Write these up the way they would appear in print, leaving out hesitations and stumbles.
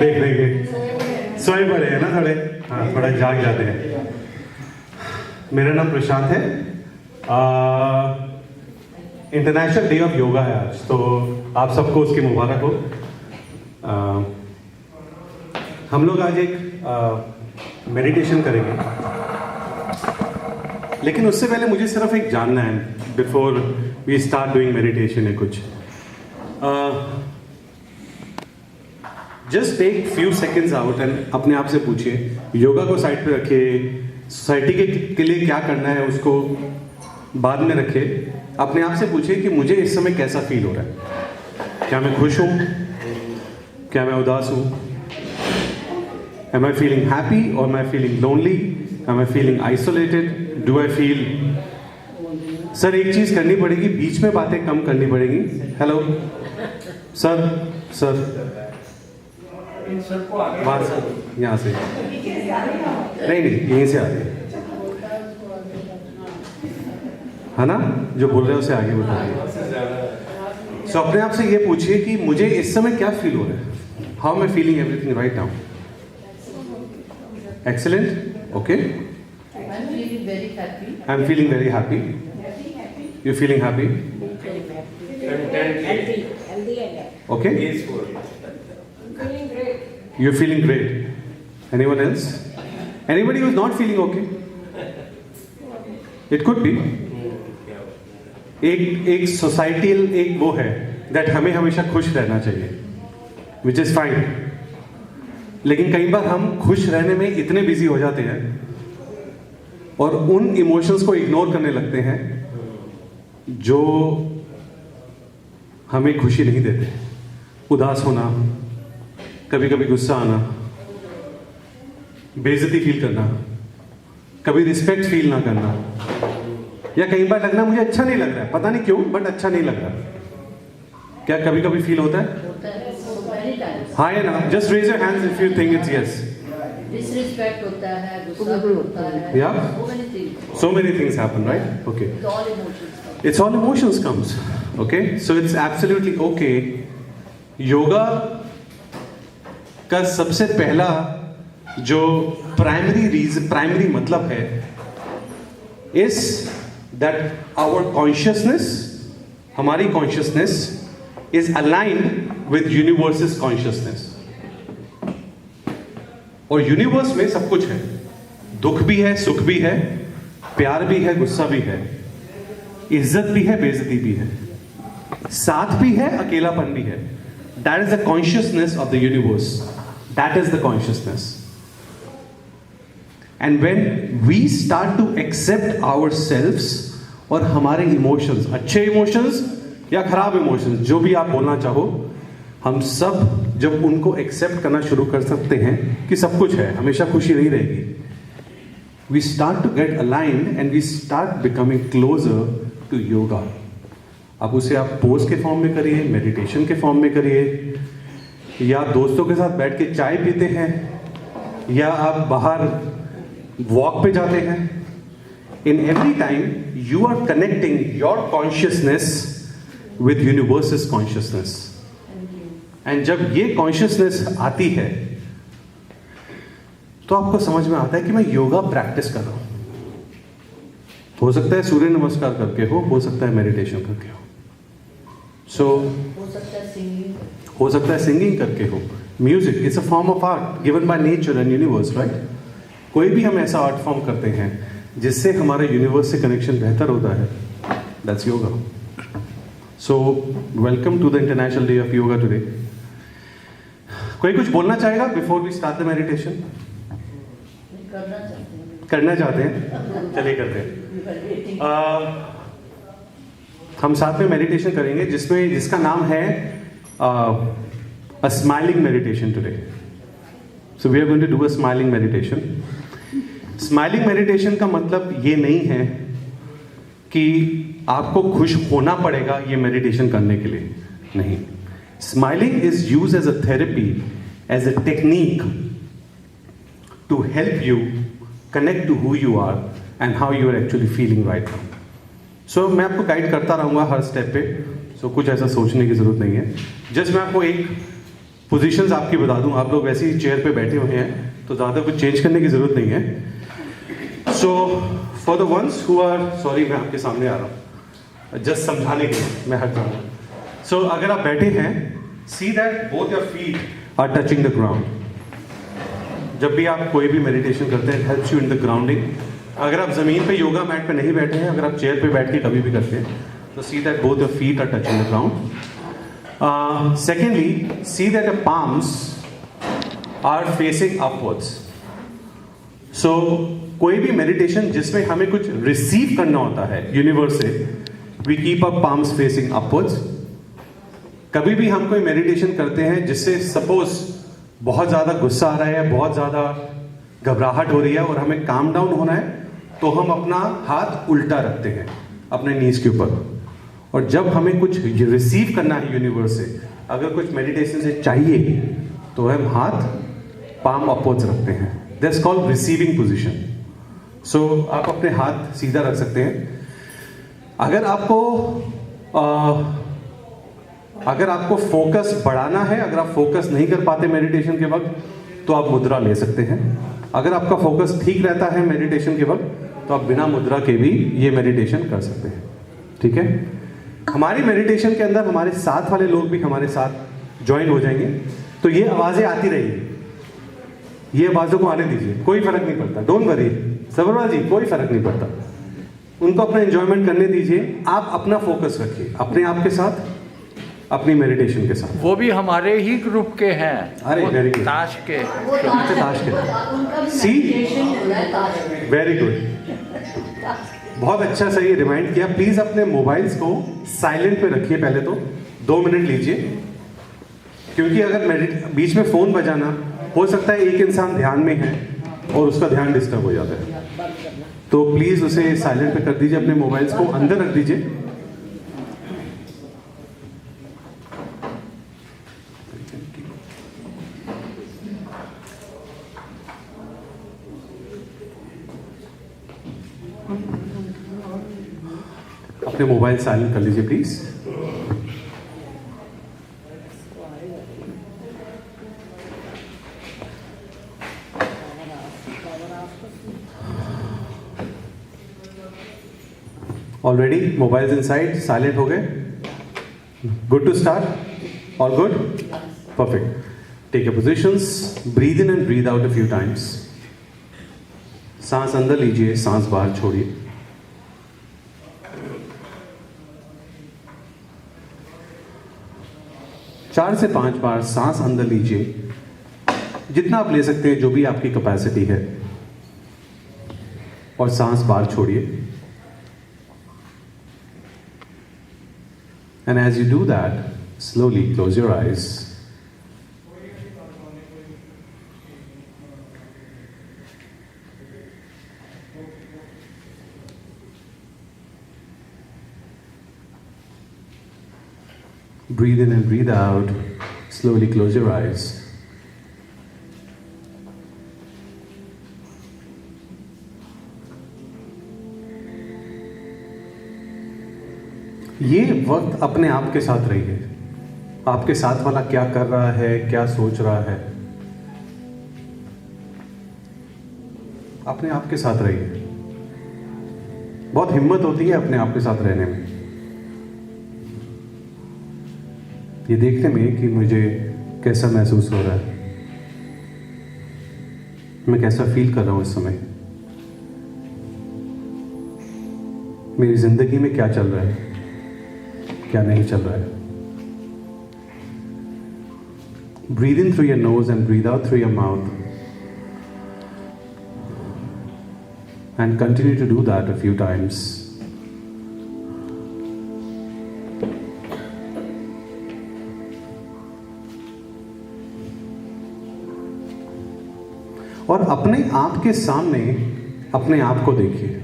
देख लेंगे, सोए पड़े हैं ना थोड़े, हाँ थोड़ा जाग जाते हैं। मेरा नाम प्रशांत है। इंटरनेशनल डे ऑफ योगा है आज, तो आप सबको उसकी मुबारक हो। हम लोग आज एक मेडिटेशन करेंगे, लेकिन उससे पहले मुझे सिर्फ एक जानना है before we start doing meditation है कुछ। Just take few seconds out and अपने आप से पूछिए, योगा को साइड पे रखिए, सोसाइटी के लिए क्या करना है उसको बाद में रखिए। अपने आप से पूछिए कि मुझे इस समय कैसा फील हो रहा है। क्या मैं खुश हूँ, क्या मैं उदास हूँ? Am I feeling happy or am I feeling lonely? Am I feeling isolated? Do I feel? Sir एक चीज करनी पड़ेगी, बीच में बातें कम करनी पड़ेगी। हेलो सर, सर वहाँ सर, यहाँ से नहीं यहीं से आगे है ना, जो बोल रहे हो उसे आगे बताइए। सो अपने आप से ये पूछिए कि मुझे इस समय क्या फील हो रहा है। How am I feeling everything right now? Excellent. Okay. I'm feeling very happy. I'm feeling very happy. You're feeling happy? Healthy and happy. Okay. I'm feeling great. You're feeling great. Anyone else? Anybody who's not feeling okay? It could be. एक societal एक वो है that हमें हमेशा खुश रहना चाहिए, which is fine. लेकिन कई बार हम खुश रहने में इतने बिजी हो जाते हैं और उन इमोशंस को इग्नोर करने लगते हैं जो हमें खुशी नहीं देते। उदास होना, कभी कभी गुस्सा आना, बेइज्जती फील करना, कभी रिस्पेक्ट फील ना करना, या कई बार लगना मुझे अच्छा नहीं लग रहा है, पता नहीं क्यों बट अच्छा नहीं लग रहा। क्या कभी कभी फील होता है? हाँ या ना? Just raise your hands if you think it's yes. Disrespect होता है, गुस्सा भी होता है, Yeah. So many things happen, right? Okay. all emotions. It's all emotions comes. Okay? So it's absolutely okay. Yoga का सबसे पहला जो प्राइमरी मतलब है is that our consciousness, हमारी consciousness is aligned with universe's consciousness. और यूनिवर्स में सब कुछ है, दुख भी है, सुख भी है, प्यार भी है, गुस्सा भी है, इज्जत भी है, बेइज्जती भी है, साथ भी है, अकेलापन भी है। That is the consciousness of the universe, that is the consciousness. And when we start to accept ourselves, और हमारे इमोशंस, अच्छे इमोशंस या खराब इमोशंस, जो भी आप बोलना चाहो, हम सब जब उनको एक्सेप्ट करना शुरू कर सकते हैं कि सब कुछ है, हमेशा खुशी नहीं रहेगी, we start to get aligned and we start becoming closer to yoga. अब उसे आप पोज के फॉर्म में करिए, मेडिटेशन के फॉर्म में करिए, या दोस्तों के साथ बैठ के चाय पीते हैं, या आप बाहर वॉक पे जाते हैं। In every time you are connecting your consciousness with universe's consciousness. And जब ये consciousness आती है तो आपको समझ में आता है कि मैं योगा प्रैक्टिस कर रहा हूं। हो सकता है सूर्य नमस्कार करके हो सकता है मेडिटेशन करके हो, हो सकता है सिंगिंग करके हो। Music is a form of art given by nature and universe, right? कोई भी हम ऐसा आर्ट फॉर्म करते हैं जिससे हमारे यूनिवर्स से कनेक्शन बेहतर होता है, that's yoga. So, welcome to the International Day of Yoga today. कोई कुछ बोलना चाहेगा before we start the meditation? करना चाहते हैं? चलिए करते हैं। हम साथ में मेडिटेशन करेंगे जिसका नाम है a smiling meditation today. So we are going to do a smiling meditation. Smiling meditation का मतलब ये नहीं है कि आपको खुश होना पड़ेगा ये मेडिटेशन करने के लिए, नहीं। Smiling is use as a therapy, as a technique to help you connect to who you are and how you are actually feeling right now. So मैं आपको गाइड करता रहूंगा हर स्टेप पे, सो कुछ ऐसा सोचने की जरूरत नहीं है। जस्ट मैं आपको एक पोजीशंस आपकी बता दूं, आप लोग वैसे ही चेयर पे बैठे हुए हैं तो ज़्यादा कुछ चेंज करने की ज़रूरत नहीं है। So for the ones who are, sorry मैं आपके सामने आ रहा हूँ जस्ट समझाने के लिए, मैं हट जाऊँगा। सो अगर आप बैठे हैं, see that both your feet are touching the ground. जब भी आप कोई भी मेडिटेशन करते हैं, helps you in the grounding. अगर आप ज़मीन पे योगा मैट पे नहीं बैठे हैं, अगर आप चेयर पे बैठ के कभी भी करते हैं, तो see that both your feet are touching the ground. Secondly, see that your palms are facing upwards. So कोई भी मेडिटेशन जिसमें हमें कुछ रिसीव करना होता है यूनिवर्स से, we keep up palms facing upwards. कभी भी हम कोई मेडिटेशन करते हैं जिससे सपोज बहुत ज़्यादा गुस्सा आ रहा है, बहुत ज़्यादा घबराहट हो रही है और हमें काम डाउन होना है, तो हम अपना हाथ उल्टा रखते हैं अपने नीज के ऊपर। और जब हमें कुछ रिसीव करना है यूनिवर्स से, अगर कुछ मेडिटेशन से चाहिए, तो हम हाथ पाम अपवर्ड्स रखते हैं। That's called receiving position. So आप अपने हाथ सीधा रख सकते हैं। अगर आपको फोकस बढ़ाना है, अगर आप फोकस नहीं कर पाते मेडिटेशन के वक्त, तो आप मुद्रा ले सकते हैं। अगर आपका फोकस ठीक रहता है मेडिटेशन के वक्त, तो आप बिना मुद्रा के भी ये मेडिटेशन कर सकते हैं। ठीक है, हमारी मेडिटेशन के अंदर हमारे साथ वाले लोग भी हमारे साथ ज्वाइन हो जाएंगे, तो ये आवाजें आती रहेंगी। ये आवाजों को आने दीजिए, कोई फर्क नहीं पड़ता। डोंट वरी सबरवाल जी, कोई फर्क नहीं पड़ता। उनको अपना एंजॉयमेंट करने दीजिए। आप अपना फोकस रखिए अपने आप के साथ, अपनी मेडिटेशन के साथ। वो भी हमारे ही ग्रुप के हैं। अरे वेरी गुड, ताश के। वो ताश के। उनका भी See? meditation हो रहा है ताश में। वेरी गुड, बहुत अच्छा सही रिमाइंड किया। प्लीज अपने मोबाइल्स को साइलेंट पे रखिए। पहले तो 2 मिनट लीजिए, क्योंकि अगर बीच में फोन बजाना, हो सकता है एक इंसान ध्यान में है और उसका ध्यान डिस्टर्ब हो जाता है, तो प्लीज उसे साइलेंट पे कर दीजिए। अपने मोबाइल्स को अंदर रख दीजिए। अपने मोबाइल साइलेंट कर लीजिए please. Already mobiles inside silent हो गए। Good to start, all good, perfect. Take your positions, breathe in and breathe out a few times. सांस अंदर लीजिए, सांस बाहर छोड़िए। चार से 5 बार सांस अंदर लीजिए, जितना आप ले सकते हैं, जो भी आपकी कैपेसिटी है, और सांस बाहर छोड़िए। And as you do that, slowly close your eyes. Breathe in and breathe out. Slowly close your eyes. ये वक्त अपने आप के साथ रहिए। आपके साथ वाला क्या कर रहा है, क्या सोच रहा है, अपने आप के साथ रहिए। बहुत हिम्मत होती है अपने आप के साथ रहने में, ये देखने में कि मुझे कैसा महसूस हो रहा है, मैं कैसा फील कर रहा हूं इस समय, मेरी जिंदगी में क्या चल रहा है, क्या नहीं चल रहा है। Breathe in through your nose and breathe out through your mouth. And continue to do that a few times. और अपने आप के सामने अपने आप को देखिए,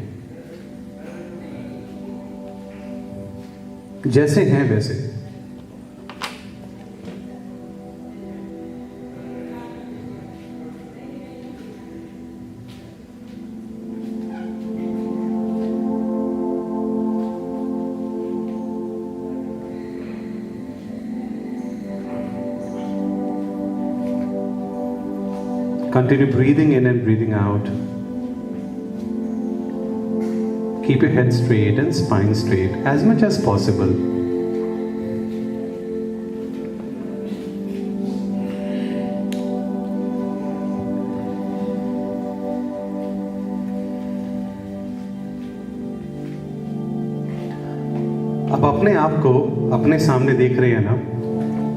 जैसे हैं वैसे। Continue breathing in and breathing out. Keep your head straight and spine straight as much as possible. अब अपने आप को अपने सामने देख रहे हैं ना,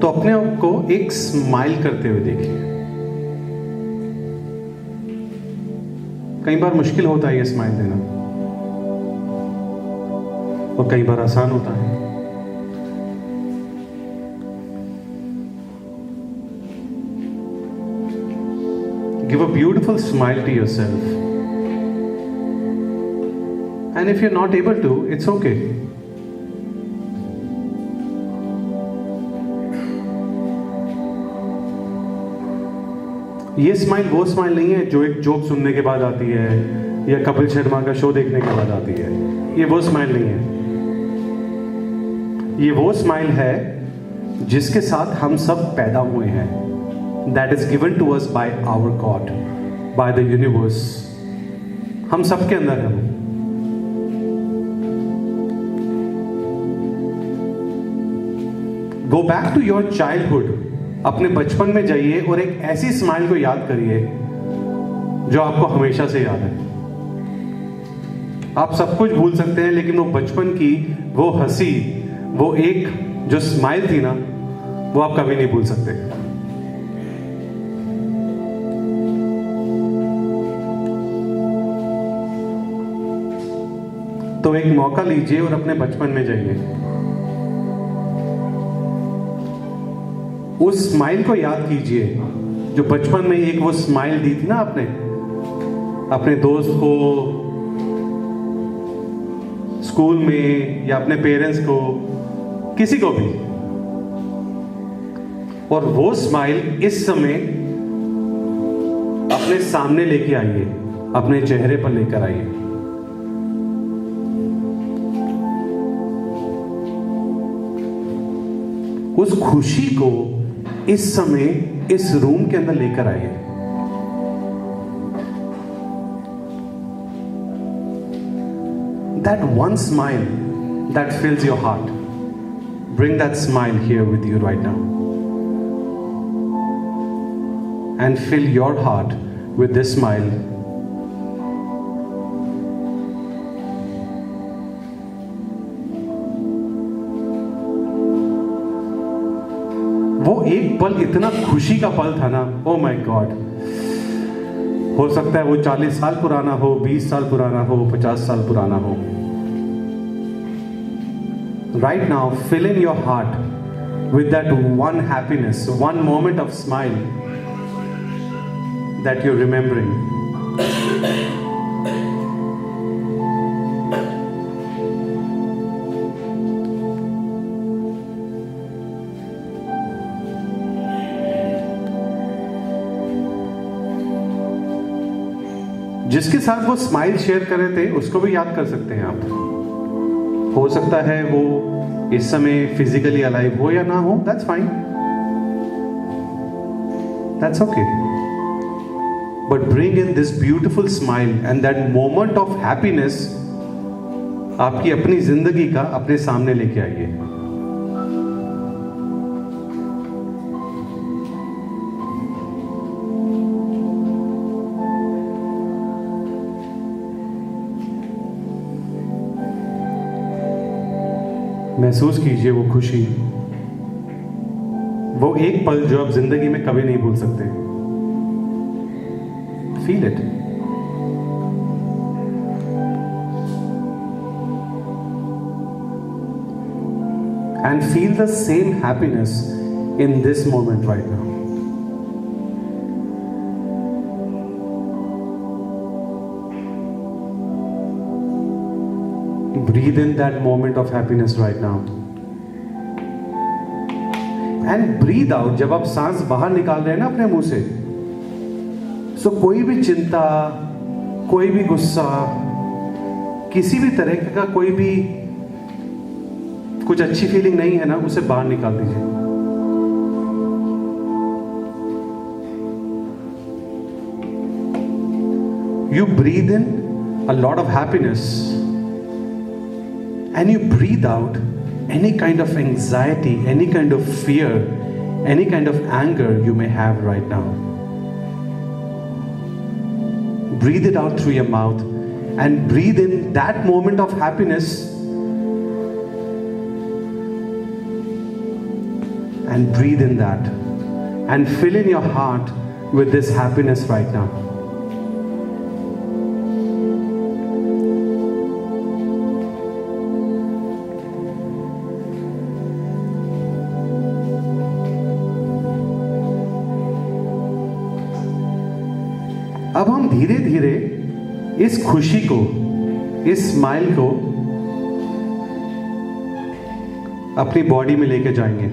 तो अपने आप को एक स्माइल करते हुए देखिए। कई बार मुश्किल होता है ये स्माइल देना, और कई बार आसान होता है। Give a beautiful smile to yourself. And if you're not able to, it's okay. ये स्माइल वो स्माइल नहीं है जो एक जोक सुनने के बाद आती है या कपिल शर्मा का शो देखने के बाद आती है। ये वो स्माइल नहीं है। ये वो स्माइल है जिसके साथ हम सब पैदा हुए हैं। That is given to us by our god, by the universe. हम सबके अंदर है वो। Go back to your childhood. अपने बचपन में जाइए और एक ऐसी स्माइल को याद करिए जो आपको हमेशा से याद है। आप सब कुछ भूल सकते हैं, लेकिन वो बचपन की वो हंसी, वो एक जो स्माइल थी ना, वो आप कभी नहीं भूल सकते। तो एक मौका लीजिए और अपने बचपन में जाइए। उस स्माइल को याद कीजिए जो बचपन में एक वो स्माइल दी थी ना आपने अपने दोस्त को, स्कूल में, या अपने पेरेंट्स को, किसी को भी। और वो स्माइल इस समय अपने सामने लेके आइए, अपने चेहरे पर लेकर आइए। उस खुशी को इस समय इस रूम के अंदर लेकर आइए। That one smile that fills your heart, bring that smile here with you right now and fill your heart with this smile. वो एक पल इतना खुशी का पल था ना, ओ माय गॉड। हो सकता है वो 40 साल पुराना हो, 20 साल पुराना हो, 50 साल पुराना हो। Right now, fill in your heart with that one happiness, one moment of smile that you're remembering. जिसके साथ वो स्माइल शेयर कर रहे थे उसको भी याद कर सकते हैं आप। हो सकता है वो इस समय फिजिकली अलाइव हो या ना हो, that's fine, that's okay. But bring in this beautiful smile and that moment of happiness आपकी अपनी जिंदगी का अपने सामने लेके आइए। महसूस कीजिए वो खुशी, वो एक पल जो आप जिंदगी में कभी नहीं भूल सकते। Feel it. And feel the same happiness in this moment right now. Breathe in that moment of happiness right now. And breathe out. जब आप सांस बाहर निकाल रहे हैं ना अपने मुंह से, so कोई भी चिंता, कोई भी गुस्सा, किसी भी तरह का कोई भी कुछ अच्छी फीलिंग नहीं है ना, उसे बाहर निकाल दीजिए। you breathe in a lot of happiness and you breathe out any kind of anxiety, any kind of fear, any kind of anger you may have right now. Breathe it out through your mouth and breathe in that moment of happiness and breathe in that and fill in your heart with this happiness right now. अब हम धीरे धीरे इस खुशी को, इस smile को अपनी बॉडी में लेके जाएंगे,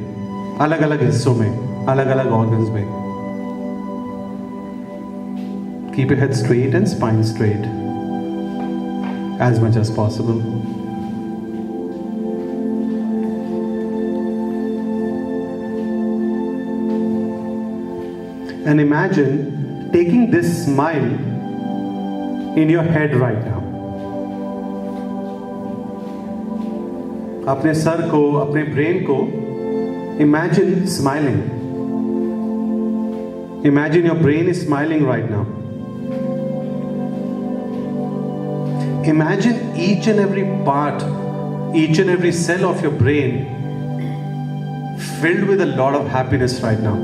अलग अलग हिस्सों में, अलग अलग ऑर्गन्स में. Keep your head straight and spine straight as much as possible. And imagine taking this smile in your head right now. अपने सर को, अपने ब्रेन को imagine smiling. Imagine your brain is smiling right now. Imagine each and every part, each and every cell of your brain filled with a lot of happiness right now.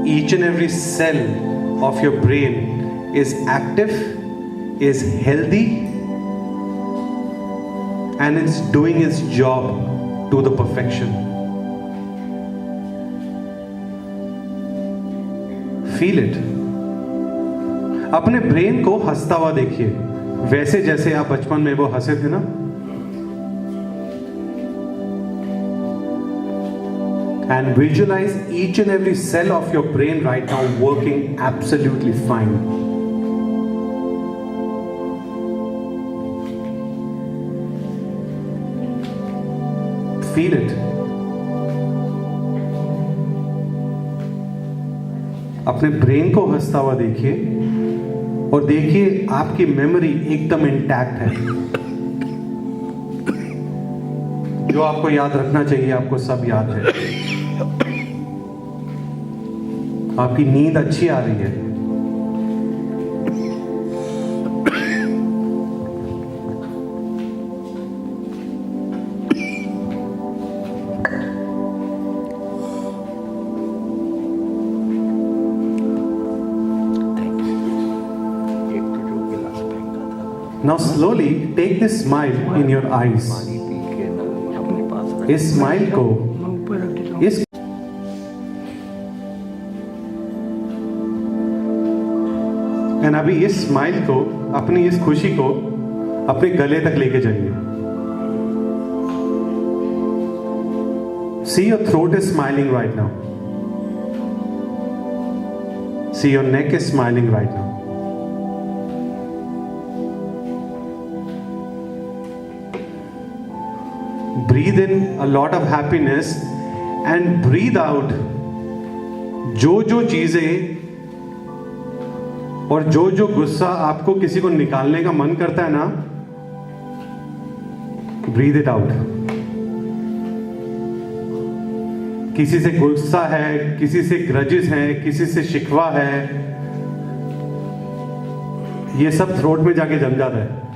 Each and every cell of your brain is active, is healthy, and it's doing its job to the perfection. Feel it. अपने brain को हंसता हुआ देखिए, वैसे जैसे आप बचपन में वो हंसे थे ना. And visualize each and every cell of your brain right now working absolutely fine. Feel it. अपने ब्रेन को हंसता हुआ देखिए और देखिए आपकी मेमोरी एकदम इंटैक्ट है. जो आपको याद रखना चाहिए आपको सब याद है. आपकी नींद अच्छी आ रही है. Now slowly take this smile in your eyes. इस स्माइल को, इस एंड अभी इस स्माइल को, अपनी इस खुशी को अपने गले तक लेके जाइए. See your throat is smiling right now. See your neck is smiling right now. Breathe in a lot of happiness and breathe out जो चीजें और जो गुस्सा आपको किसी को निकालने का मन करता है ना, ब्रीद इट आउट. किसी से गुस्सा है, किसी से ग्रजेस है, किसी से शिकवा है, ये सब थ्रोट में जाके जम जाता है.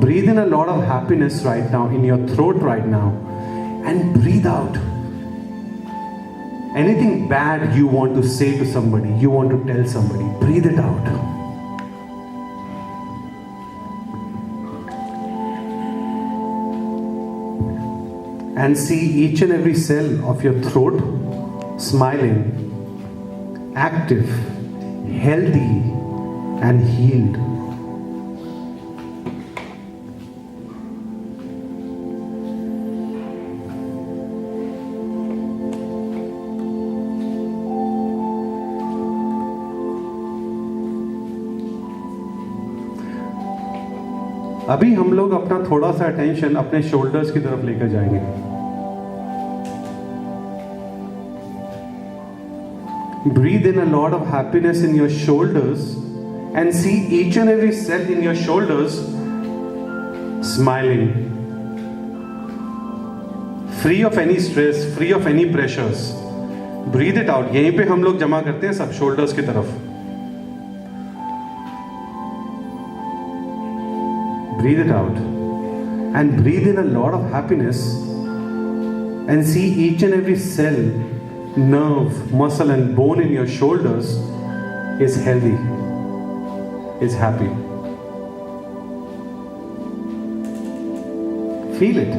Breathe in a lot of happiness right now in your throat right now and breathe out anything bad you want to say to somebody, you want to tell somebody. Breathe it out. And see each and every cell of your throat smiling, active, healthy, and healed. अभी हम लोग अपना थोड़ा सा attention अपने shoulders की तरफ लेकर जाएंगे. Breathe in a lot of happiness in your shoulders and see each and every cell in your shoulders smiling. Free of any stress, free of any pressures. Breathe it out. यहीं पे हम लोग जमा करते हैं सब shoulders की तरफ. Breathe it out. And breathe in a lot of happiness and see each and every cell, nerve, muscle and bone in your shoulders is healthy, is happy. Feel it.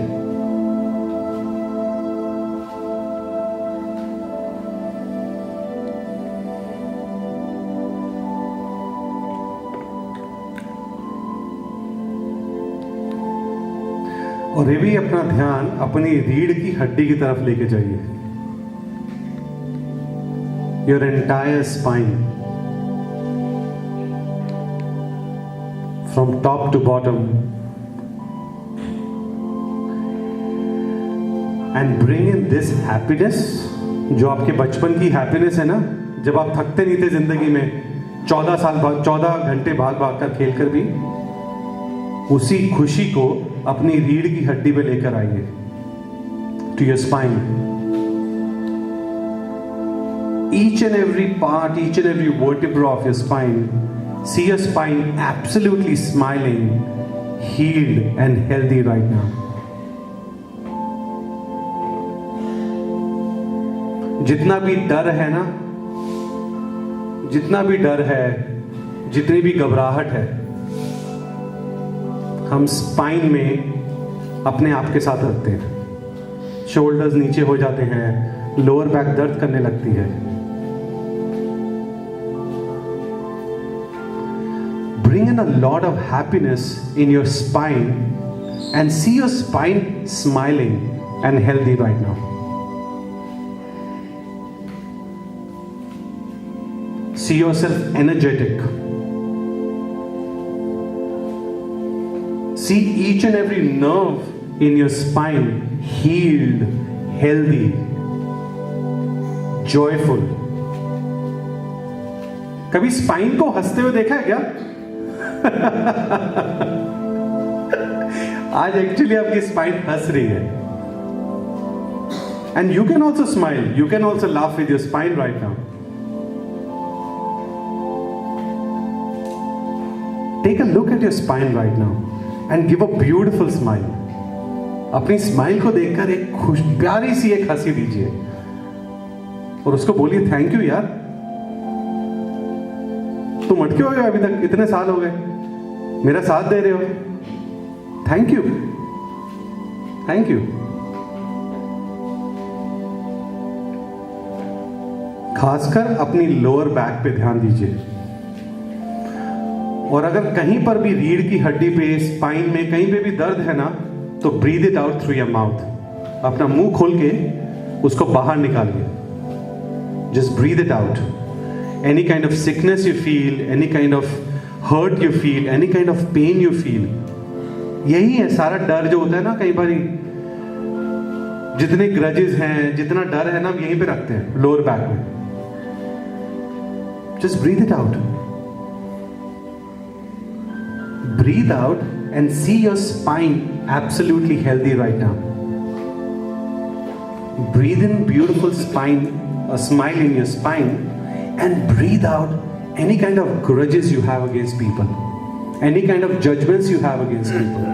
और ये भी अपना ध्यान अपनी रीढ़ की हड्डी की तरफ लेके जाइए. Your entire spine, from top to bottom, and bring in this happiness, जो आपके बचपन की हैप्पीनेस है ना, जब आप थकते नहीं थे जिंदगी में 14 घंटे भाग भाग कर खेल कर भी, उसी खुशी को अपनी रीढ़ की हड्डी पे लेकर आइए. To your spine. Each and every part, each and every vertebra of your spine, see your spine absolutely smiling, healed and healthy right now. जितना भी डर है ना, जितना भी डर है, जितनी भी घबराहट है, हम स्पाइन में अपने आप के साथ रखते हैं. शोल्डर्स नीचे हो जाते हैं, लोअर बैक दर्द करने लगती है. Bring in a lot of happiness in your spine and see your spine smiling and healthy right now. See yourself energetic. See each and every nerve in your spine healed, healthy, joyful. कभी spine को हंसते हुए देखा है क्या? आज actually आपकी spine हंस रही है. And you can also smile. You can also laugh with your spine right now. Take a look at your spine right now and give a beautiful smile. अपनी स्माइल को देखकर एक प्यारी सी एक हंसी दीजिए और उसको बोलिए थैंक यू यार, तुम अटके हो गए अभी तक, इतने साल हो गए, मेरा साथ दे रहे हो, थैंक यू, थैंक यू. खासकर अपनी लोअर बैक पे ध्यान दीजिए. और अगर कहीं पर भी रीढ़ की हड्डी पे, स्पाइन में कहीं पे भी दर्द है ना, तो breathe it out through your mouth. अपना मुंह खोल के उसको बाहर निकालिए. Just breathe it out. Any kind of sickness you feel, any kind of hurt you feel, any kind of pain you feel, यही है सारा डर जो होता है ना. कई बार जितने ग्रजेस हैं, जितना डर है ना, यहीं पे रखते हैं लोअर बैक में. Just breathe it out. Breathe out and see your spine absolutely healthy right now. Breathe in beautiful spine, a smile in your spine, and breathe out any kind of grudges you have against people, any kind of judgments you have against people,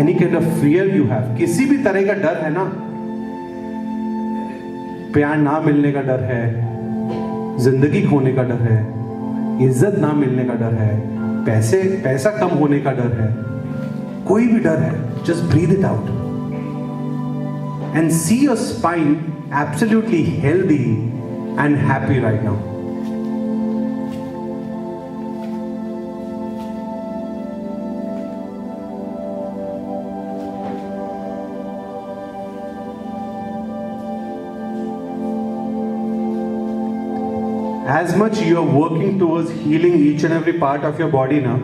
any kind of fear you have. किसी भी तरह का डर है ना, प्यार ना मिलने का डर है, जिंदगी खोने का डर है, इज्जत ना मिलने का डर है, पैसा कम होने का डर है, कोई भी डर है, just breathe it out and see your spine absolutely healthy and happy right now. As much you are working towards healing each and every part of your body now,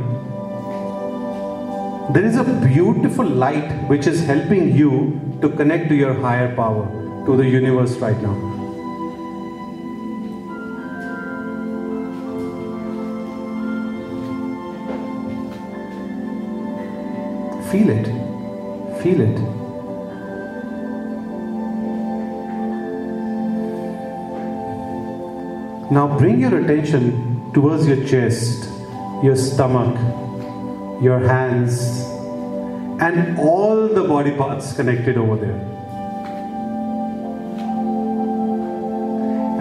there is a beautiful light which is helping you to connect to your higher power, to the universe right now. Feel it. Feel it. Now bring your attention towards your chest, your stomach, your hands, and all the body parts connected over there.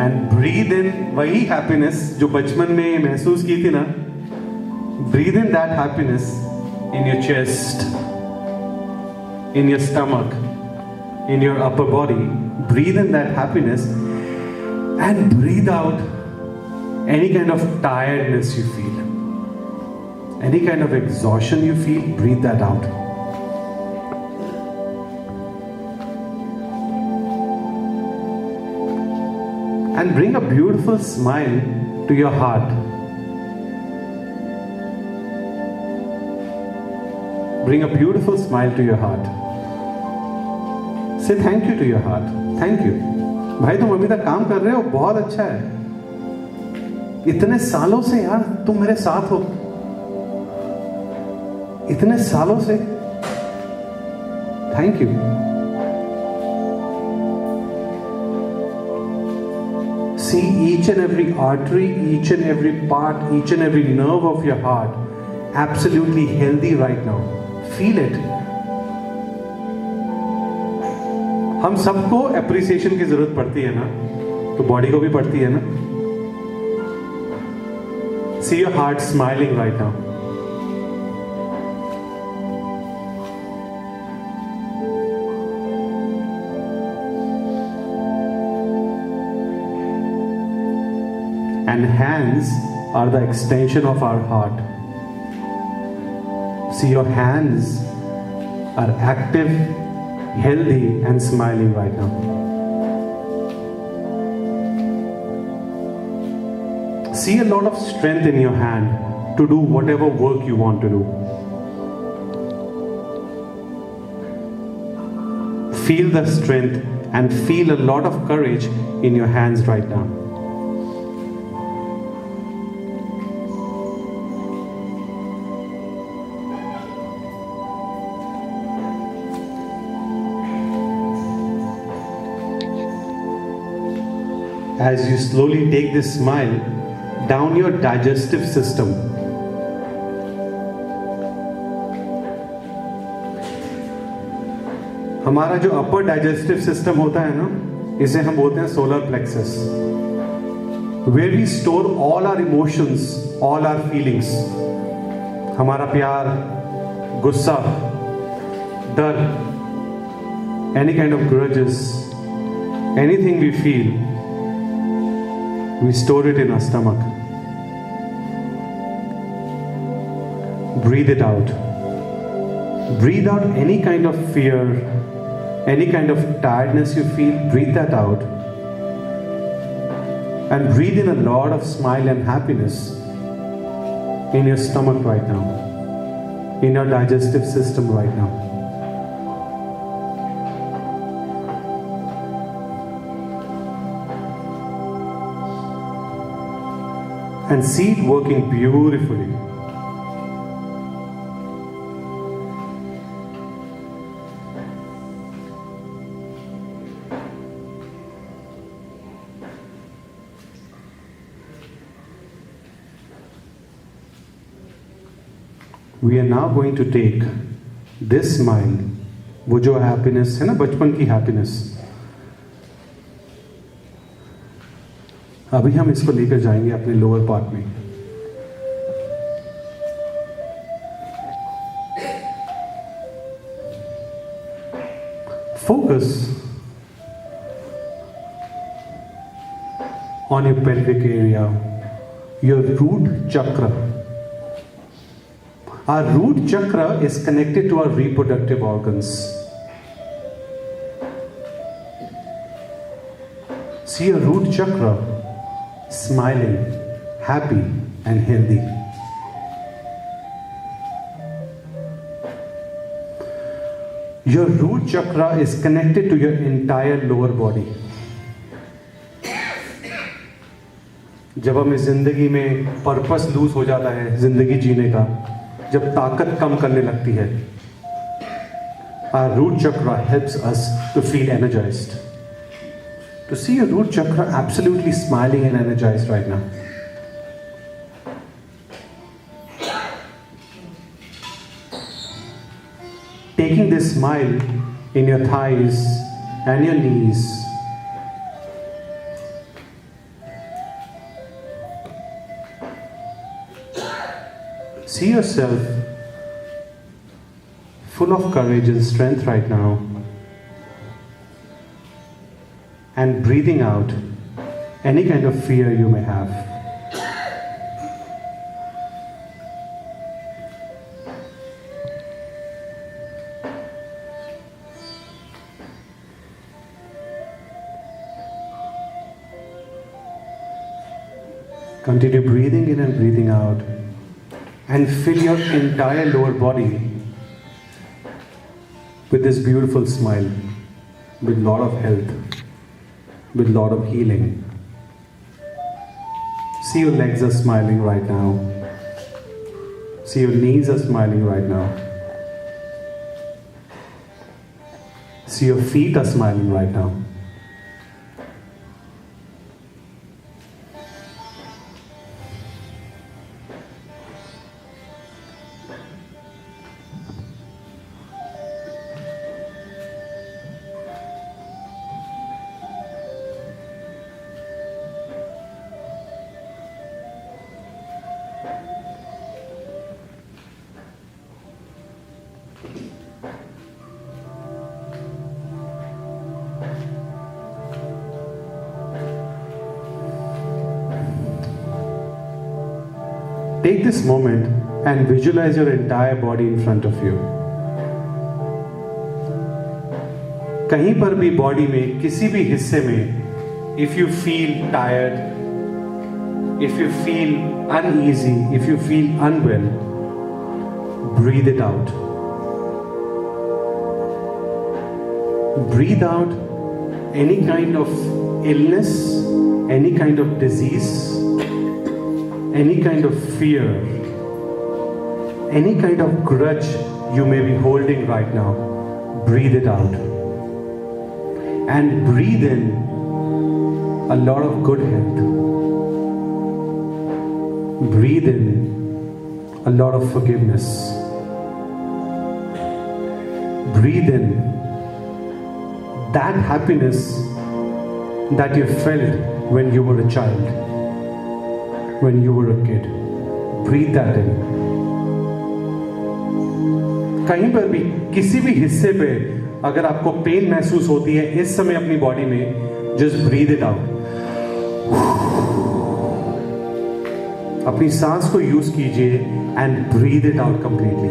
And breathe in वही happiness जो बचपन में महसूस की थी ना. Breathe in that happiness in your chest, in your stomach, in your upper body. Breathe in that happiness and breathe out any kind of tiredness you feel, any kind of exhaustion you feel. Breathe that out. And bring a beautiful smile to your heart. Bring a beautiful smile to your heart. Say thank you to your heart. Thank you. भाई तुम अभी तक काम कर रहे हो, बहुत अच्छा है. इतने सालों से यार तुम मेरे साथ हो. इतने सालों से. Thank you. See each and every artery, each and every part, each and every nerve of your heart absolutely healthy right now. Feel it. हम सबको appreciation की जरूरत पड़ती है ना, तो बॉडी को भी पड़ती है ना. See your heart smiling right now. And hands are the extension of our heart. See, your hands are active, healthy, and smiling right now. See a lot of strength in your hand to do whatever work you want to do. Feel the strength and feel a lot of courage in your hands right now. As you slowly take this smile down your digestive system, हमारा जो अपर digestive system होता है ना, इसे हम बोलते हैं solar plexus, where we store all our emotions, all our feelings. हमारा प्यार, गुस्सा, डर, any kind of grudges, anything we feel, we store it in our stomach. Breathe it out. Breathe out any kind of fear, any kind of tiredness you feel. Breathe that out. And breathe in a lot of smile and happiness in your stomach right now, in your digestive system right now. And see it working beautifully. We are now going to take this smile, वो जो happiness है ना, बचपन की happiness, अभी हम इसको लेकर जाएंगे अपने लोअर पार्ट में. Focus on your pelvic area, your root chakra. Our root chakra is connected to our reproductive organs. See your root chakra smiling, happy, and healthy. Your root chakra is connected to your entire lower body. जब हमें जिंदगी में purpose loose हो जाता है, जिंदगी जीने का, जब ताकत कम करने लगती है, our root chakra helps us to feel energized. To see your root chakra absolutely smiling and energized right now. Taking this smile in your thighs and your knees. See yourself full of courage and strength right now, and breathing out any kind of fear you may have. Continue breathing in and breathing out, and fill your entire lower body with this beautiful smile, with a lot of health, with a lot of healing. See your legs are smiling right now. See your knees are smiling right now. See your feet are smiling right now. Take this moment and visualize your entire body in front of you. कहीं पर भी body में किसी भी हिस्से में if you feel tired, if you feel uneasy, if you feel unwell, breathe it out. Breathe out any kind of illness, any kind of disease, any kind of fear, any kind of grudge you may be holding right now. Breathe it out. And breathe in a lot of good health. Breathe in a lot of forgiveness. Breathe in that happiness that you felt when you were a child, when you were a kid. Breathe that in. कहीं पर भी किसी भी हिस्से पे अगर आपको pen महसूस होती है इस समय अपनी बॉडी में, जस्ट ब्रीद इट आउट. अपनी सांस को यूज कीजिए and breathe it out completely.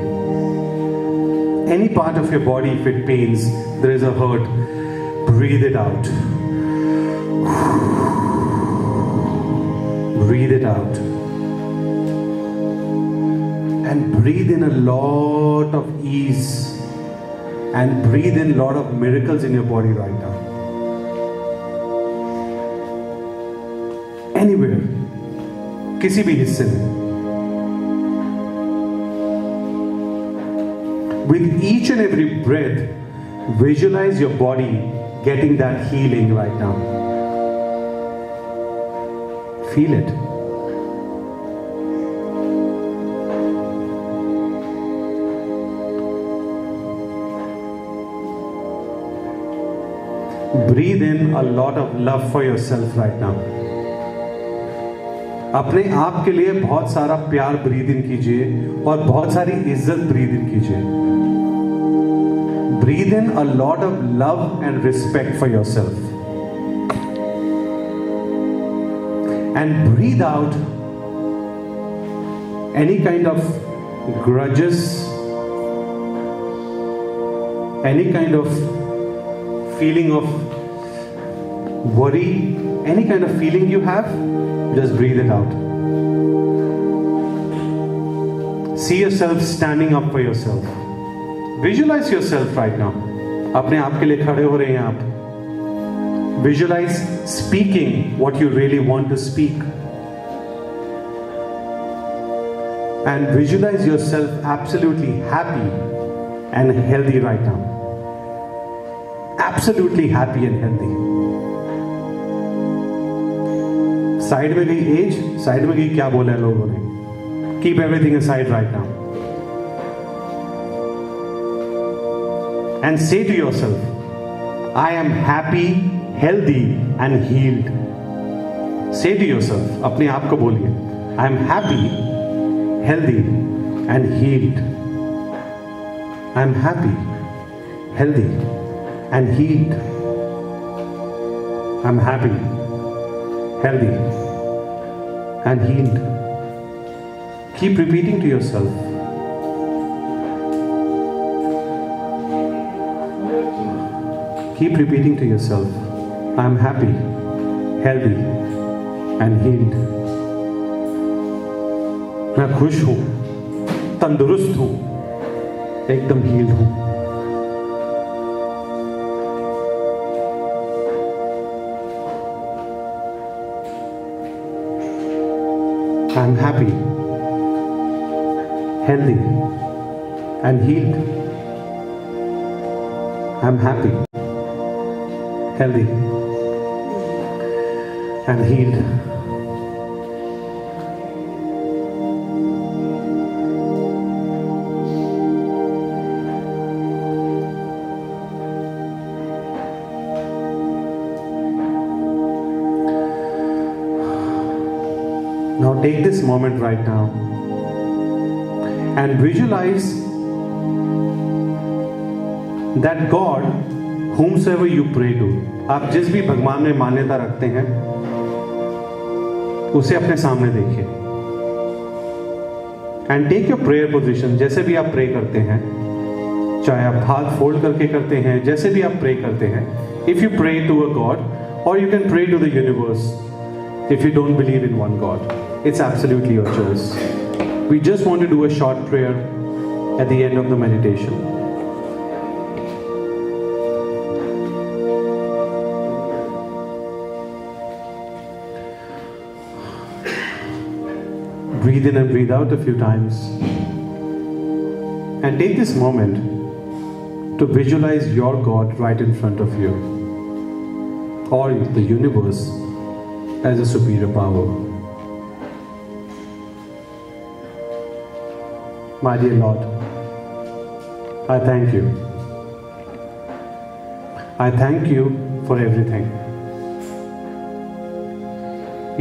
Any part of your body if it pains, there is a hurt, breathe it out. Breathe it out. And breathe in a lot of ease. And breathe in a lot of miracles in your body right now. Anywhere. किसी भी हिस्से में. With each and every breath, visualize your body getting that healing right now. Feel it. Breathe in a lot of love for yourself right now. अपने आप के लिए बहुत सारा प्यार ब्रीद इन कीजिए और बहुत सारी इज्जत ब्रीद इन कीजिए. Breathe in a lot of love and respect for yourself. And breathe out any kind of grudges, any kind of feeling of worry, any kind of feeling you have, just breathe it out. See yourself standing up for yourself. Visualize yourself right now. अपने आप के लिए खड़े हो रहे हैं आप. Visualize speaking what you really want to speak. And visualize yourself absolutely happy and healthy right now. absolutely happy and healthy. Side में गई एज, साइड में गई क्या बोला है लोगों ने. Keep everything aside right now. And say to yourself, I am happy, healthy and healed. Say to yourself, अपने आप को बोलिए, I am happy, healthy and healed. I am happy, healthy and healed. I am happy, healthy and healed. Keep repeating to yourself. Keep repeating to yourself, I am happy, healthy and healed. मैं खुश हूं, तंदुरुस्त हूं, एकदम heeled हूं. I am happy, healthy and healed. I am happy, healthy and healed. Now take this moment right now and visualize that God whomsoever you pray to, आप जिस भी भगवान में मान्यता रखते हैं उसे अपने सामने देखिए. And take your prayer position. जैसे भी आप प्रे करते हैं, चाहे आप हाथ फोल्ड करके करते हैं, जैसे भी आप प्रे करते हैं, if you pray to a god और you can pray to the universe. If you don't believe in one God, it's absolutely your choice. We just want to do a short prayer at the end of the meditation. Breathe in and breathe out a few times. And take this moment to visualize your God right in front of you, or the universe as a superior power. My dear Lord, I thank you. I thank you for everything.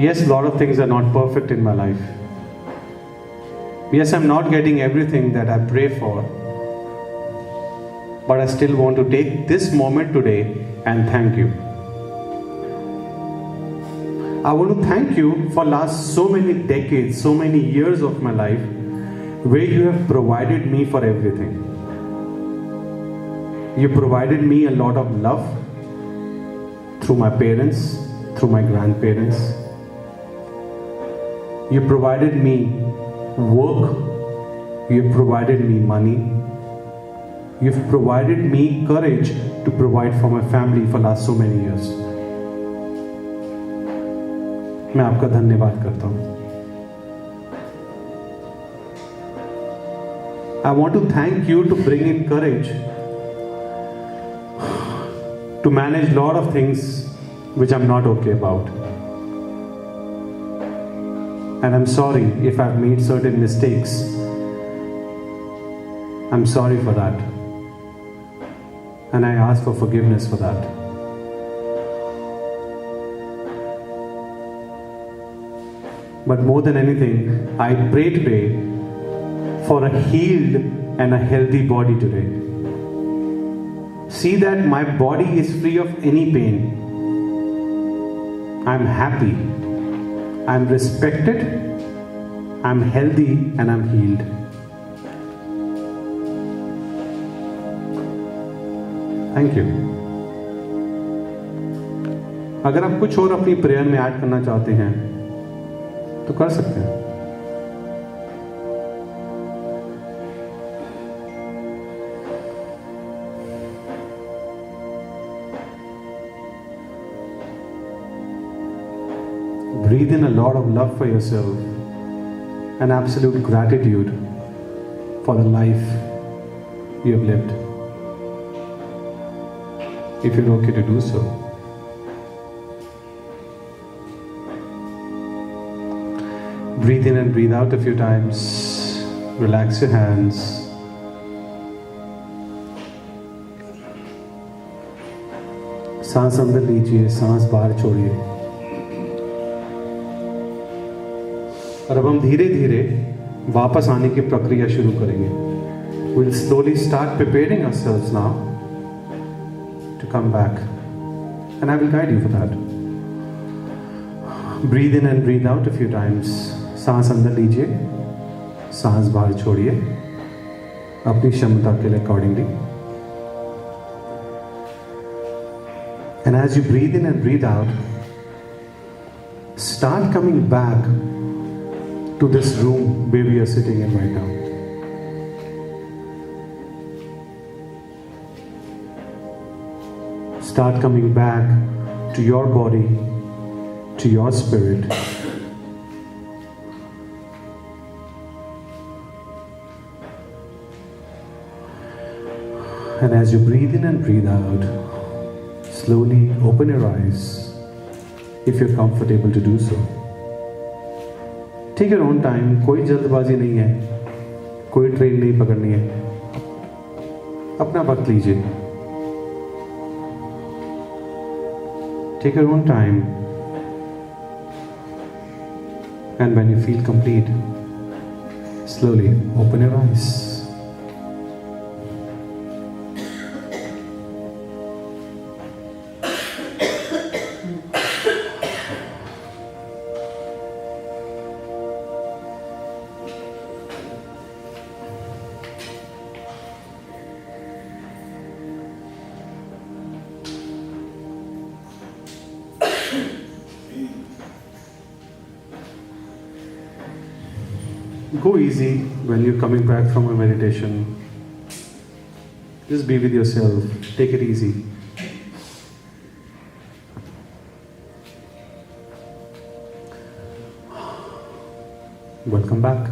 Yes, a lot of things are not perfect in my life. Yes, I'm not getting everything that I pray for. But I still want to take this moment today and thank you. I want to thank you for last so many decades, so many years of my life where you have provided me for everything. You provided me a lot of love through my parents, through my grandparents. You provided me work. You provided me money. You've provided me courage to provide for my family for last so many years. मैं आपका धन्यवाद करता हूं. I want to thank you to bring in courage to manage lot of things which I'm not okay about. And I'm sorry if I've made certain mistakes. I'm sorry for that. And I ask for forgiveness for that. But more than anything, I pray today for a healed and a healthy body today. See that my body is free of any pain. I'm happy. I'm respected. I'm healthy and I'm healed. Thank you. अगर आप कुछ और अपनी prayer में add करना चाहते हैं तो कर सकते हैं. Breathe in a lot of love for yourself and absolute gratitude for the life you have lived. if you're okay to do so. Breathe in and breathe out a few times. Relax your hands. सांस अंदर लीजिए, सांस बाहर छोड़िए। और अब हम धीरे धीरे वापस आने की प्रक्रिया शुरू करेंगे। We'll slowly start preparing ourselves now to come back, and I will guide you for that. Breathe in and breathe out a few times. सांस अंदर लीजिए, सांस बाहर छोड़िए अपनी क्षमता के accordingly. And as you breathe in and breathe out, start coming back to this room where we are sitting in right now. Start coming back to your body, to your spirit. And as you breathe in and breathe out, slowly open your eyes if you're comfortable to do so. Take your own time, कोई जल्दबाजी नहीं है, कोई train नहीं पकड़नी है, अपना वक्त लीजिए। Take your own time, and when you feel complete, slowly open your eyes. Go easy when you're coming back from a meditation. Just be with yourself. Take it easy. Welcome back.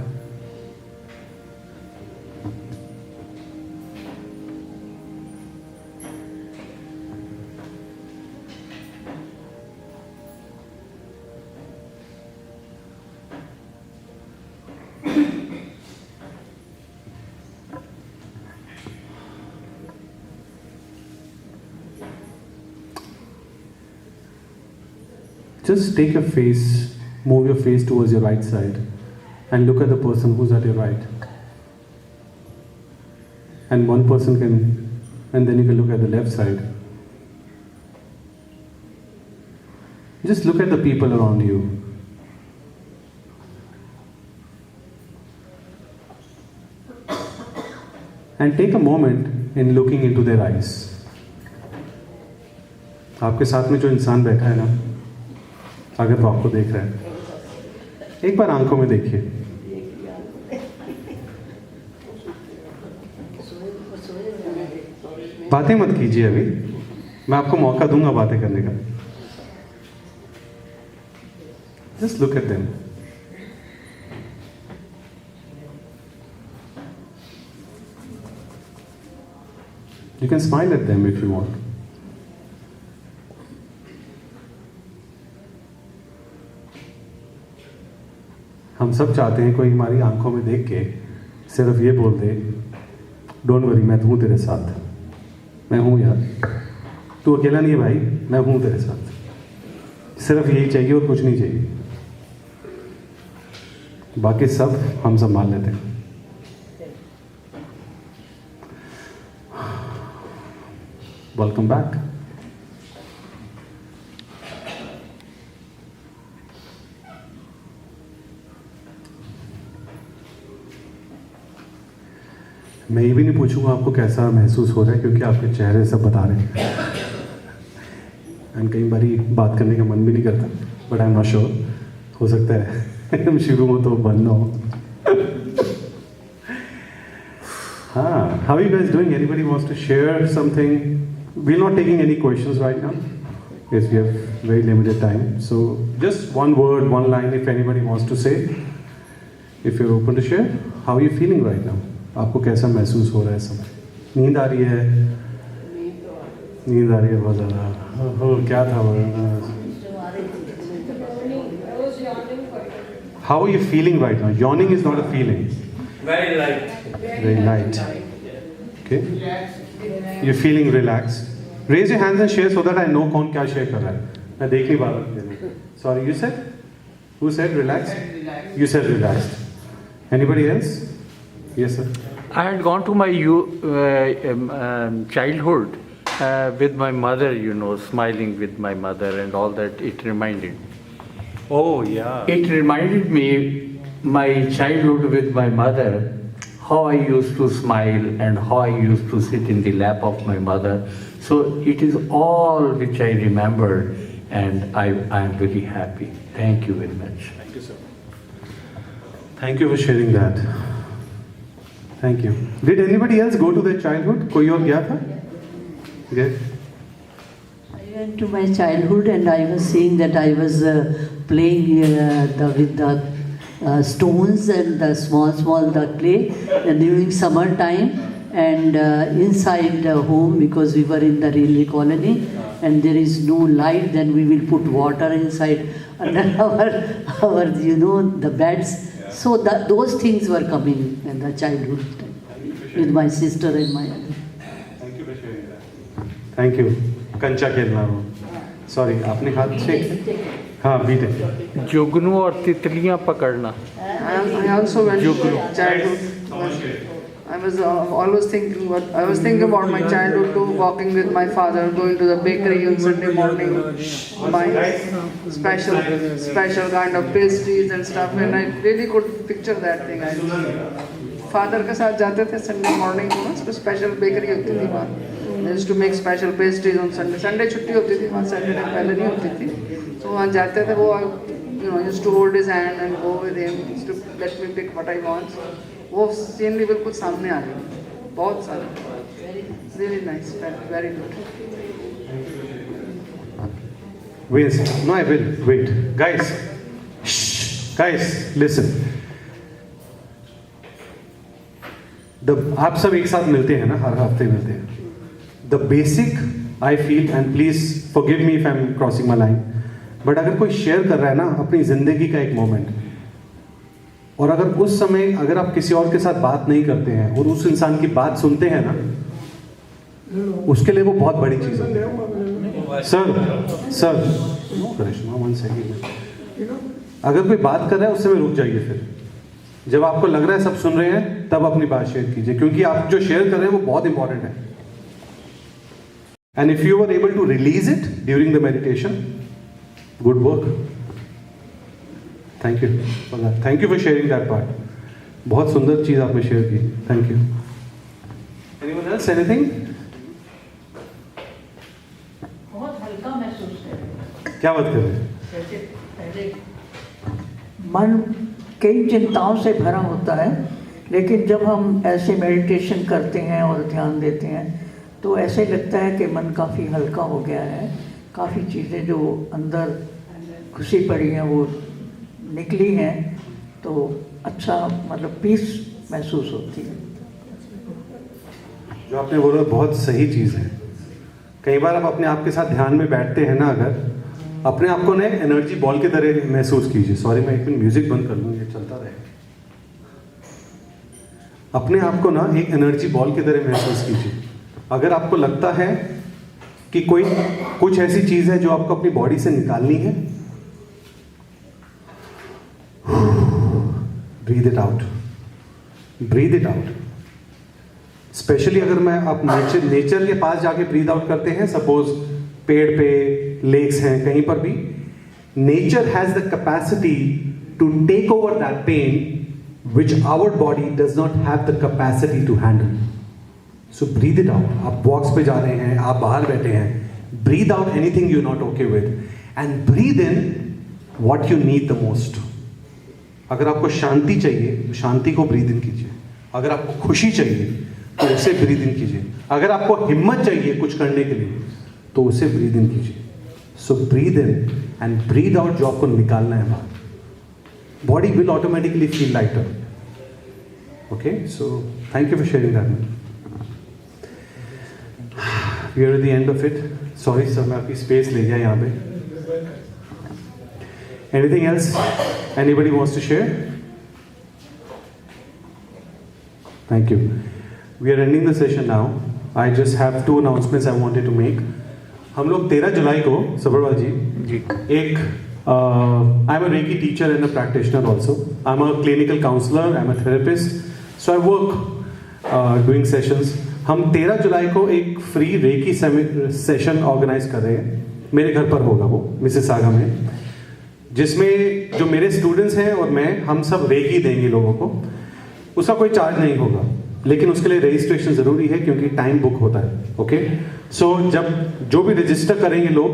Just take your face, move your face towards your right side and look at the person who's at your right. And one person and then you can look at the left side. Just look at the people around you. And take a moment in looking into their eyes. आपके साथ में जो इंसान बैठा है ना, अगर वो आपको देख रहा है, एक बार आंखों में देखिए। बातें मत कीजिए अभी, मैं आपको मौका दूंगा बातें करने का। Just look at them. You can smile at them if you want. हम सब चाहते हैं कोई हमारी आंखों में देख के सिर्फ ये बोल दे, डोंट वरी, मैं हूँ तेरे साथ, मैं हूँ यार, तू अकेला नहीं है भाई, मैं हूँ तेरे साथ। सिर्फ यही चाहिए और कुछ नहीं चाहिए, बाकी सब हम संभाल लेते हैं। Welcome back. मैं ये भी नहीं पूछूंगा आपको कैसा महसूस हो रहा है, क्योंकि आपके चेहरे सब बता रहे हैं। एंड कई बारी बात करने का मन भी नहीं करता, but I am not sure, हो सकता है शुरू हो तो बंद ना हो। हाँ, how are you guys doing? Anybody wants to share something? We're not taking any questions right now, because we have very limited time. So just one word, one line, if anybody wants to say, if you're open to share. How are you feeling right now? आपको कैसा महसूस हो रहा है समय? नींद आ रही है? नींद आ रही है बहुत ज़्यादा। क्या था वो? I was yawning quite a bit. How are you feeling right now? Yawning is not a feeling. Very light. Very light. Okay. You're feeling relaxed. Raise your hands and share so that I know कौन क्या share कर रहा है. मैं देख नहीं पा रहा. Sorry, you said? Who said relaxed? You said relaxed. Anybody else? Yes, sir. I had gone to my childhood with my mother, you know, smiling with my mother and all that. It reminded. Oh yeah. It reminded me my childhood with my mother, how I used to smile and how I used to sit in the lap of my mother. So it is all which I remembered, and I am very happy. Thank you very much. Thank you, sir. Thank you for sharing that. Thank you. Did anybody else go to their childhood? कोई और गया था? Yes. I went to my childhood and I was seeing that I was playing with the stones and the small the clay during summer time, and inside the home, because we were in the railway colony and there is no light, then we will put water inside under our you know the beds. So those things were coming in the childhood time with my sister and my other. Thank you for sharing that. Thank you. कंचा खेलना वो. Sorry, आपने हाथ से. हाँ, बीते. जुगनू और तितलियां पकड़ना. I also went to childhood. I was always thinking about my childhood too, walking with my father, going to the bakery on Sunday morning, buying special kind of pastries and stuff, and I really could picture that thing. Father के साथ जाते थे Sunday morning को ना, special bakery होती थी वहाँ. They used to make special pastries on Sunday. Sunday छुट्टी होती थी वहाँ, Saturday पहले नहीं होती थी. तो वहाँ जाते थे वो, you know, used to hold his hand and go with him, used to let me pick what I want. वो सीनरी बिल्कुल सामने आ रही, बहुत सारा. Really nice, very good. Wait, no, I will. Wait. Guys. Shh. Guys, listen. आप सब एक साथ मिलते हैं ना, हर हफ्ते मिलते हैं. The basic, I feel, and please forgive me if I'm crossing my line, but अगर कोई शेयर कर रहा है ना अपनी जिंदगी का एक मोमेंट, और अगर उस समय अगर आप किसी और के साथ बात नहीं करते हैं और उस इंसान की बात सुनते हैं ना, उसके लिए वो बहुत बड़ी चीज़ है. सर करिश्मा, 1 सेकंड. अगर कोई बात कर रहा है उससे में रुक जाइए. फिर जब आपको लग रहा है सब सुन रहे हैं तब अपनी बात शेयर कीजिए, क्योंकि आप जो शेयर कर रहे हैं वो बहुत इंपॉर्टेंट है. And if you are able to release it during the meditation, good work. Thank you for that. Thank you for sharing that part. बहुत सुंदर चीज़ आपने शेयर की. Thank you. Anyone else, anything? बहुत हल्का महसूस है. क्या बात कर रहे हैं? जैसे पहले मन कई चिंताओं से भरा होता है, लेकिन जब हम ऐसे मेडिटेशन करते हैं और ध्यान देते हैं तो ऐसे लगता है कि मन काफ़ी हल्का हो गया है. काफ़ी चीज़ें जो अंदर घुसी पड़ी हैं वो निकली हैं, तो अच्छा मतलब पीस महसूस होती है. जो आपने बोला बहुत सही चीज़ है. कई बार आप अपने आप के साथ ध्यान में बैठते हैं ना, अगर अपने आप को ना एनर्जी बॉल की तरह महसूस कीजिए. सॉरी, मैं एक मिनट म्यूजिक बंद कर लूँ, ये चलता रहे. अपने आप को ना एक एनर्जी बॉल की तरह महसूस कीजिए. अगर आपको लगता है कि कुछ ऐसी चीज़ है जो आपको अपनी बॉडी से निकालनी है, breathe it out. Breathe it out. Specially अगर मैं आप नेचर के पास जाके ब्रीद आउट करते हैं, सपोज पेड़ पे, लेक्स हैं, कहीं पर भी, nature has the capacity to take over that pain which our body does not have the capacity to handle. So breathe it out. आप वॉक्स पे जा रहे हैं, आप बाहर बैठे हैं, breathe out anything you not okay with and breathe in what you need the most. अगर आपको शांति चाहिए, शांति को ब्रीद इन कीजिए. अगर आपको खुशी चाहिए तो उसे ब्रीद इन कीजिए. अगर आपको हिम्मत चाहिए कुछ करने के लिए तो उसे ब्रीद इन कीजिए. So breathe in and breathe out जो आपको निकालना है बाहर. Body will automatically feel lighter. Okay, so thank you for sharing that. We are at the end of it. Sorry sir, मैं आपकी स्पेस ले गया यहाँ पे. Anything else anybody wants to share? Thank you. We are ending the session now. I just have 2 announcements I wanted to make. हम लोग 13 जुलाई को सबरवाल जी एक I'm a Reiki teacher and a practitioner also. I'm a clinical counselor. I'm a therapist. So I work doing sessions. हम 13 जुलाई को एक free recce session organise कर रहे हैं. मेरे घर पर होगा वो मिसिसागा में, जिसमें जो मेरे स्टूडेंट्स हैं और मैं, हम सब रेकी देंगे लोगों को. उसका कोई चार्ज नहीं होगा, लेकिन उसके लिए रजिस्ट्रेशन जरूरी है क्योंकि टाइम बुक होता है. ओके, सो जब जो भी रजिस्टर करेंगे लोग,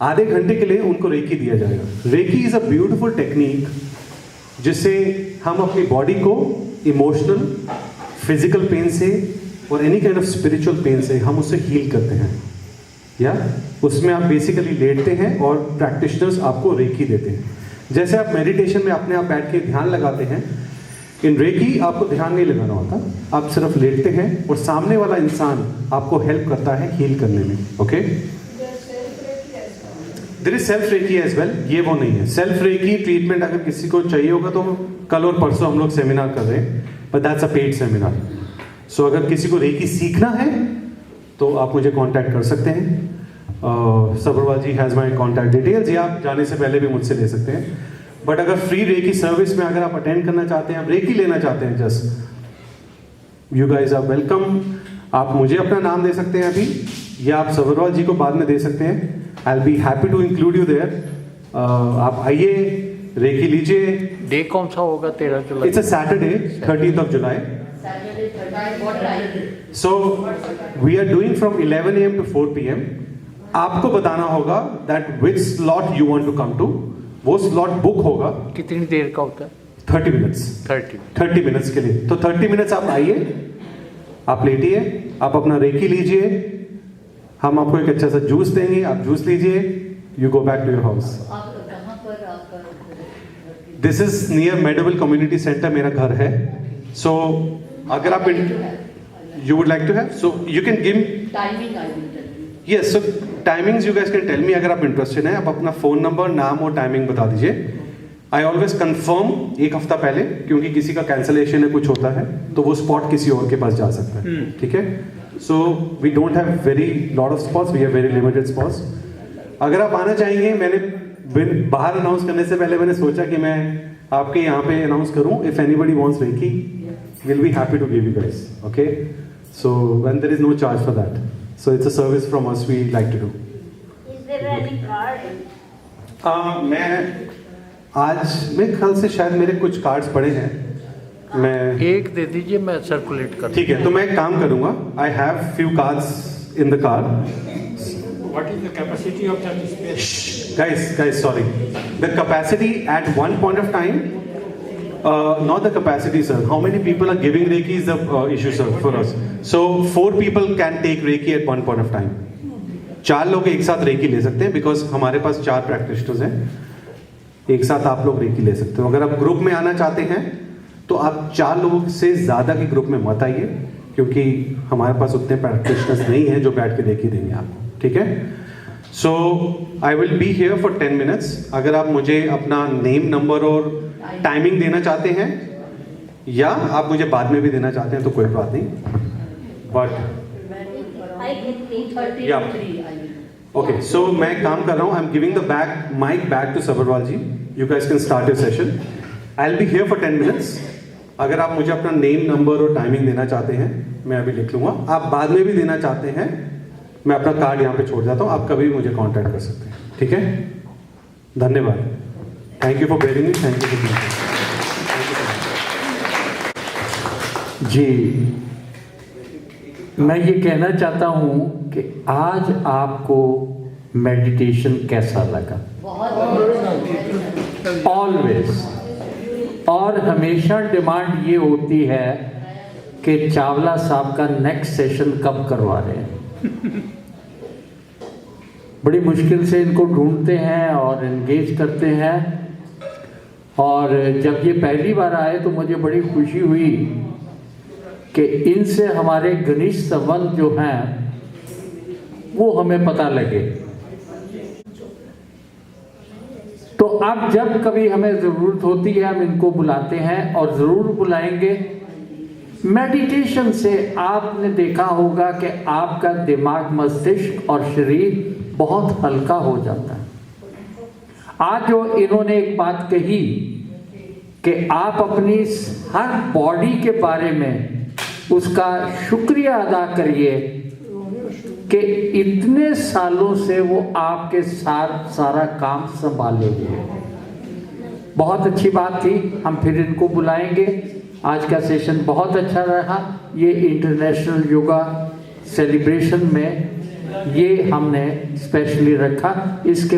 आधे घंटे के लिए उनको रेकी दिया जाएगा. Reiki is a beautiful technique जिससे हम अपनी बॉडी को इमोशनल, फिजिकल पेन से और any kind of spiritual pain से हम उससे हील करते हैं. या उसमें आप बेसिकली लेटते हैं और प्रैक्टिशनर्स आपको रेकी देते हैं. जैसे आप मेडिटेशन में अपने आप बैठ के ध्यान लगाते हैं, इन रेकी आपको ध्यान नहीं लगाना होता, आप सिर्फ लेटते हैं और सामने वाला इंसान आपको हेल्प करता है हील करने में. Okay, there is self reiki as well. ये वो नहीं है. सेल्फ रेकी ट्रीटमेंट अगर किसी को चाहिए होगा तो कल और परसों हम लोग सेमिनार कर रहे हैं, but that's a paid seminar. So अगर किसी को रेकी सीखना है तो आप मुझे कांटेक्ट कर सकते हैं. सबरवाल जी हैज माय कांटेक्ट डिटेल्स, या आप जाने से पहले भी मुझसे ले सकते हैं. बट अगर फ्री रेकी सर्विस में अगर आप अटेंड करना चाहते हैं, आप रेकी लेना चाहते हैं, just you guys are welcome. आप मुझे अपना नाम दे सकते हैं अभी, या आप सबरवाल जी को बाद में दे सकते हैं. I will be happy to include you there. आप आइए, रेकी लीजिए. डे कौन सा होगा 13 जुलाई? It's a Saturday 13th of July. Saturday, 13, what time? So we are doing from 11 AM to 4 PM. आपको बताना होगा that which slot you want to come to. वो स्लॉट बुक होगा. कितनी देर का होता है? 30 minutes. 30 minutes के लिए. तो 30 minutes आप आइए, आप लेटिए, आप अपना रेकी लीजिए, हम आपको एक अच्छा सा जूस देंगे, आप जूस लीजिए, you go back to your house. आप कहाँ पर आपका? This is near meadowville community centre, मेरा घर है. सो अगर आप you would like to have, so you can give Timing I will tell you. Yes. So timings you guys can tell me. अगर आप इंटरेस्टेड हैं, आप अपना फोन नंबर, नाम और टाइमिंग बता दीजिए. आई ऑलवेज कंफर्म एक हफ्ता पहले, क्योंकि किसी का कैंसलेशन है, कुछ होता है, तो वो स्पॉट किसी और के पास जा सकता है. ठीक है. So we don't have very lot of spots, we have very limited spots. अगर आप आना चाहेंगे, मैंने बाहर अनाउंस करने से पहले मैंने सोचा कि मैं आपके यहाँ पे अनाउंस करूँ. If anybody wants reiki, we'll be happy to give you guys. Okay, so when there is no charge for that, so it's a service from us we like to do. Is there any card? मैं आज मेरे ख्याल से शायद मेरे कुछ cards पड़े हैं, मैं एक दे दीजिए, मैं सर्कुलेट कर. ठीक है. तो मैं एक काम करूंगा, I have few cards in the car. What is the capacity of that space? Guys, sorry. The capacity at one point of time. Not the capacity, sir. How many people are giving Reiki is the issue, sir, for us. So 4 people can take Reiki at one point of time. 4 लोग एक साथ Reiki ले सकते हैं, because हमारे पास 4 practitioners हैं. एक साथ आप लोग Reiki ले सकते हो. अगर आप ग्रुप में आना चाहते हैं तो आप 4 लोगों से ज़्यादा के ग्रुप में मत आइए, क्योंकि हमारे पास उतने प्रैक्टिशनर्स नहीं हैं जो बैठ के Reiki देंगे आपको. ठीक है. So I will be here for 10 minutes. अगर आप मुझे अपना नेम, नंबर और टाइमिंग देना चाहते हैं, या आप मुझे बाद में भी देना चाहते हैं, तो कोई बात नहीं. But I can take 30 Yeah. to 3 I will. Okay, so मैं काम कर रहा हूँ. I am giving the mic back to Sabharwal ji. You guys can start your session. I will be here for 10 minutes. अगर आप मुझे अपना नेम, नंबर और टाइमिंग देना चाहते हैं, मैं अभी लिख लूंगा. आप बाद में भी देना चाहते हैं, मैं अपना कार्ड यहाँ पे छोड़ जाता हूँ, आप कभी भी मुझे कांटेक्ट कर सकते हैं. ठीक है. धन्यवाद. Thank you for bearing me. Thank you for जी, मैं ये कहना चाहता हूँ कि आज आपको मेडिटेशन कैसा लगा? ऑलवेज और हमेशा डिमांड ये होती है कि चावला साहब का नेक्स्ट सेशन कब करवा रहे हैं. बड़ी मुश्किल से इनको ढूंढते हैं और एंगेज करते हैं, और जब ये पहली बार आए तो मुझे बड़ी खुशी हुई कि इनसे हमारे घनिष्ठ संबंध जो हैं वो हमें पता लगे। तो अब जब कभी हमें ज़रूरत होती है हम इनको बुलाते हैं और ज़रूर बुलाएंगे। मेडिटेशन से आपने देखा होगा कि आपका दिमाग, मस्तिष्क और शरीर बहुत हल्का हो जाता है। आज जो इन्होंने एक बात कही कि आप अपनी हर बॉडी के बारे में उसका शुक्रिया अदा करिए कि इतने सालों से वो आपके साथ सारा काम संभाले हुए। बहुत अच्छी बात थी, हम फिर इनको बुलाएंगे। आज का सेशन बहुत अच्छा रहा। ये इंटरनेशनल योगा सेलिब्रेशन में ये हमने स्पेशली रखा। इसके